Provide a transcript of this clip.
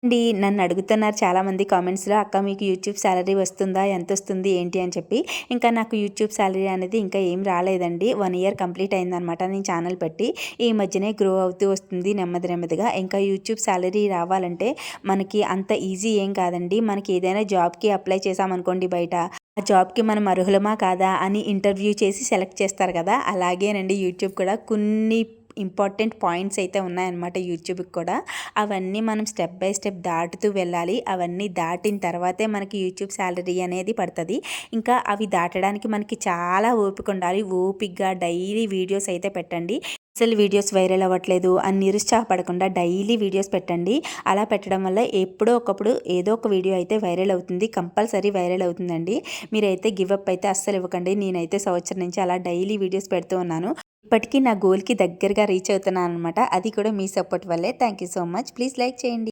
నన్ను అడుగుతున్నారు చాలామంది కామెంట్స్‌లో, "అక్క మీకు యూట్యూబ్ సాలరీ వస్తుందా? ఎంతొస్తుంది? ఏంటి?" అని చెప్పి. ఇంకా నాకు యూట్యూబ్ సాలరీ అనేది ఇంకా ఏం రాలేదండి. 1 ఇయర్ కంప్లీట్ అయిందనమాట నేను ఛానల్ పెట్టి. ఈ మధ్యనే గ్రో అవుతూ వస్తుంది నెమ్మది నెమ్మదిగా. ఇంకా యూట్యూబ్ సాలరీ రావాలంటే మనకి అంత ఈజీ ఏం కాదండి. మనకి ఏదైనా జాబ్‌కి అప్లై చేశామనుకోండి బయట, ఆ జాబ్‌కి మనం అర్హులమా కాదా అని ఇంటర్వ్యూ చేసి సెలెక్ట్ చేస్తారు కదా! అలాగేనండి యూట్యూబ్ కూడా కొన్ని ఇంపార్టెంట్ పాయింట్స్ అయితే ఉన్నాయన్నమాట యూట్యూబ్‌కి కూడా. అవన్నీ మనం స్టెప్ బై స్టెప్ దాటుతూ వెళ్ళాలి. అవన్నీ దాటిన తర్వాతే మనకి యూట్యూబ్ సాలరీ అనేది పడతది. ఇంకా అవి దాటడానికి మనకి చాలా ఓపిక ఉండాలి. ఓపికగా డైలీ వీడియోస్ అయితే పెట్టండి. అసలు వీడియోస్ వైరల్ అవ్వట్లేదు అని నిరుత్సాహపడకుండా డైలీ వీడియోస్ పెట్టండి. అలా పెట్టడం వల్ల ఎప్పుడో ఒకప్పుడు ఏదో ఒక వీడియో అయితే వైరల్ అవుతుంది. కంపల్సరీ వైరల్ అవుతుందండి. మీరైతే గివ్ అప్ అయితే అస్సలు ఇవ్వకండి. నేనైతే సంవత్సరం నుంచి అలా డైలీ వీడియోస్ పెడుతూ ఉన్నాను. ఇప్పటికీ నా గోల్‌కి దగ్గరగా రీచ్ అవుతున్నాననమాట. అది కూడా మీ సపోర్ట్ వల్లే. Thank you so much. Please like చేయండి.